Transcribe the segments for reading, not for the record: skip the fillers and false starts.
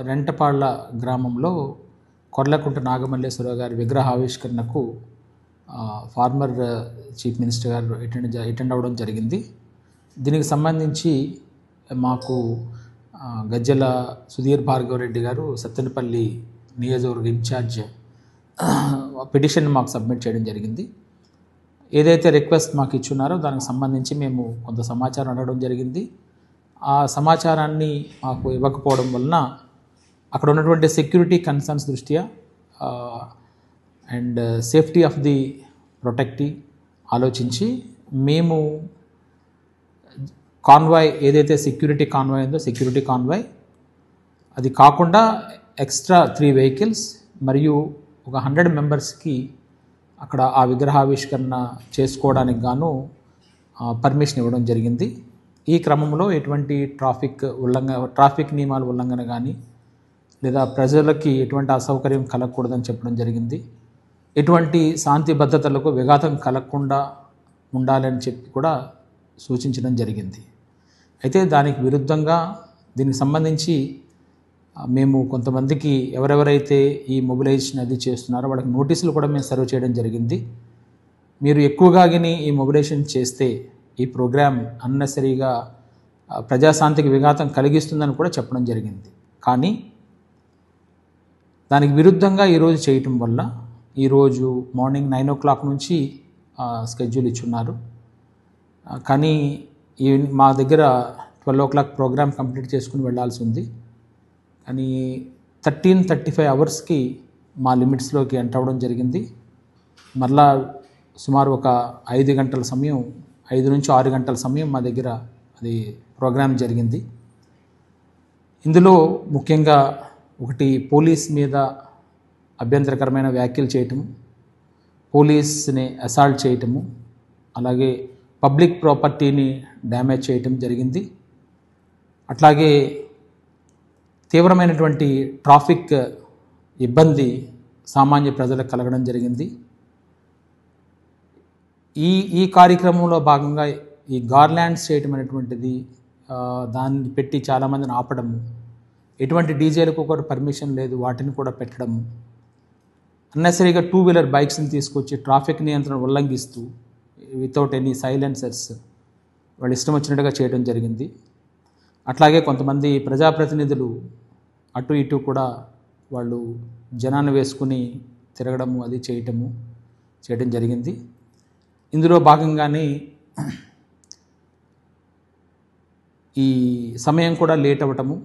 రెంటపాళ్ళ గ్రామంలో కొర్లకుంట నాగమల్లేశ్వరరావు గారి విగ్రహావిష్కరణకు former chief minister గారు అటెండ్ అవ్వడం జరిగింది. దీనికి సంబంధించి మాకు గజ్జల సుధీర్ భార్గవరెడ్డి గారు సత్తెనపల్లి నియోజకవర్గ ఇన్ఛార్జ్ పిటిషన్ మాకు సబ్మిట్ చేయడం జరిగింది. ఏదైతే రిక్వెస్ట్ మాకు ఇచ్చున్నారో దానికి సంబంధించి మేము కొంత సమాచారం అడగడం జరిగింది. ఆ సమాచారాన్ని మాకు ఇవ్వకపోవడం వలన అక్కడ ఉన్నటువంటి సెక్యూరిటీ కన్సర్న్స్ దృష్ట్యా and safety of the protectee ఆలోచించి మేము కాన్వాయ్ ఏదైతే సెక్యూరిటీ కాన్వాయ్ ఉందో సెక్యూరిటీ కాన్వాయ్ అది కాకుండా ఎక్స్ట్రా 3 వెహికల్స్ మరియు ఒక 100 మెంబర్స్కి అక్కడ ఆ విగ్రహావిష్కరణ చేసుకోవడానికి గాను పర్మిషన్ ఇవ్వడం జరిగింది. ఈ క్రమంలో ఎటువంటి ట్రాఫిక్ నియమాల ఉల్లంఘన కానీ లేదా ప్రజలకి ఎటువంటి అసౌకర్యం కలగకూడదని చెప్పడం జరిగింది. ఎటువంటి శాంతి భద్రతలకు విఘాతం కలగకుండా ఉండాలని చెప్పి కూడా సూచించడం జరిగింది. అయితే దానికి విరుద్ధంగా దీనికి సంబంధించి మేము కొంతమందికి ఎవరెవరైతే ఈ మొబిలైజేషన్ అది చేస్తున్నారో వాళ్ళకి నోటీసులు కూడా మేము సర్వ్ చేయడం జరిగింది. మీరు ఎక్కువగా ఈ మొబిలైజేషన్ చేస్తే ఈ ప్రోగ్రామ్ అన్నెసరీగా ప్రజాశాంతికి విఘాతం కలిగిస్తుందని కూడా చెప్పడం జరిగింది. కానీ దానికి విరుద్ధంగా ఈరోజు చేయటం వల్ల ఈరోజు మార్నింగ్ 9 o'clock నుంచి స్కెడ్యూల్ ఇచ్చున్నారు. కానీ మా దగ్గర 12 o'clock ప్రోగ్రామ్ కంప్లీట్ చేసుకుని వెళ్ళాల్సి ఉంది. కానీ 13:35 అవర్స్కి మా లిమిట్స్లోకి ఎంటర్ అవ్వడం జరిగింది. మరలా సుమారు ఒక 5 గంటల సమయం 5 నుంచి 6 గంటల సమయం మా దగ్గర అది ప్రోగ్రామ్ జరిగింది. ఇందులో ముఖ్యంగా ఒకటి పోలీస్ మీద అభ్యంతరకరమైన వ్యాఖ్యలు చేయటము, పోలీస్ని అసాల్ట్ చేయటము, అలాగే పబ్లిక్ ప్రాపర్టీని డ్యామేజ్ చేయటం జరిగింది. అట్లాగే తీవ్రమైనటువంటి ట్రాఫిక్ ఇబ్బంది సామాన్య ప్రజలకు కలగడం జరిగింది. ఈ కార్యక్రమంలో భాగంగా ఈ గార్లాండ్స్ చేయటం అనేటువంటిది దాన్ని పెట్టి చాలామందిని ఆపడము, ఎటువంటి డీజేలకు కూడా పర్మిషన్ లేదు వాటిని కూడా పెట్టడము, అన్నెసరీగా 2-wheeler బైక్స్ని తీసుకొచ్చి ట్రాఫిక్ నియంత్రణ ఉల్లంఘిస్తూ వితౌట్ ఎనీ సైలెన్సర్స్ వాళ్ళు ఇష్టం వచ్చినట్టుగా చేయడం జరిగింది. అట్లాగే కొంతమంది ప్రజాప్రతినిధులు అటు ఇటు కూడా వాళ్ళు జనాన్ని వేసుకుని తిరగడము అది చేయడం జరిగింది. ఇందులో భాగంగానే ఈ సమయం కూడా లేట్ అవ్వటము,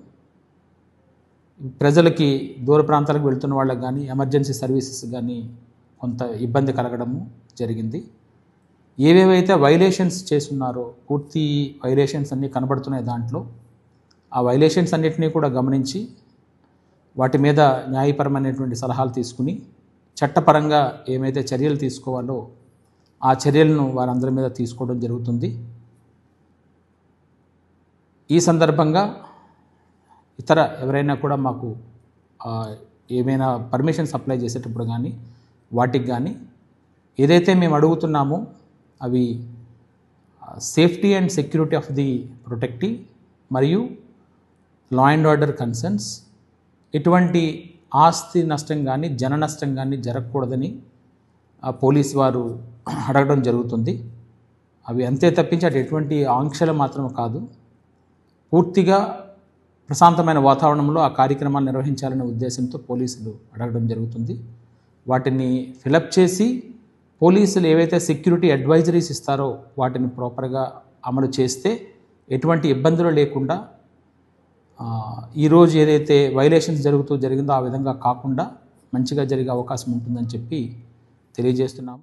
ప్రజలకి దూర ప్రాంతాలకు వెళ్తున్న వాళ్ళకి కానీ ఎమర్జెన్సీ సర్వీసెస్ కానీ కొంత ఇబ్బంది కలగడము జరిగింది. ఏవేవైతే వైలేషన్స్ చేస్తున్నారో పూర్తి వైలేషన్స్ అన్నీ కనబడుతున్నాయి దాంట్లో. ఆ వైలేషన్స్ అన్నిటినీ కూడా గమనించి వాటి మీద న్యాయపరమైనటువంటి సలహాలు తీసుకుని చట్టపరంగా ఏమైతే చర్యలు తీసుకోవాలో ఆ చర్యలను వారందరి మీద తీసుకోవడం జరుగుతుంది. ఈ సందర్భంగా ఇతర ఎవరైనా కూడా మాకు ఏమైనా పర్మిషన్స్ అప్లై చేసేటప్పుడు కానీ వాటికి కానీ ఏదైతే మేము అడుగుతున్నామో అవి safety and security of the protectee మరియు లా అండ్ ఆర్డర్ కన్సర్న్స్, ఎటువంటి ఆస్తి నష్టం కానీ జన నష్టం కానీ జరగకూడదని పోలీసు వారు అడగడం జరుగుతుంది. అవి అంతే తప్పించి అటు ఎటువంటి ఆంక్షలు మాత్రం కాదు, పూర్తిగా ప్రశాంతమైన వాతావరణంలో ఆ కార్యక్రమాలు నిర్వహించాలనే ఉద్దేశంతో పోలీసులు అడగడం జరుగుతుంది. వాటిని ఫిలప్ చేసి పోలీసులు ఏవైతే సెక్యూరిటీ అడ్వైజరీస్ ఇస్తారో వాటిని ప్రాపర్గా అమలు చేస్తే ఎటువంటి ఇబ్బందులు లేకుండా ఈరోజు ఏదైతే వైలేషన్స్ జరిగిందో ఆ విధంగా కాకుండా మంచిగా జరిగే అవకాశం ఉంటుందని చెప్పి తెలియజేస్తున్నాము.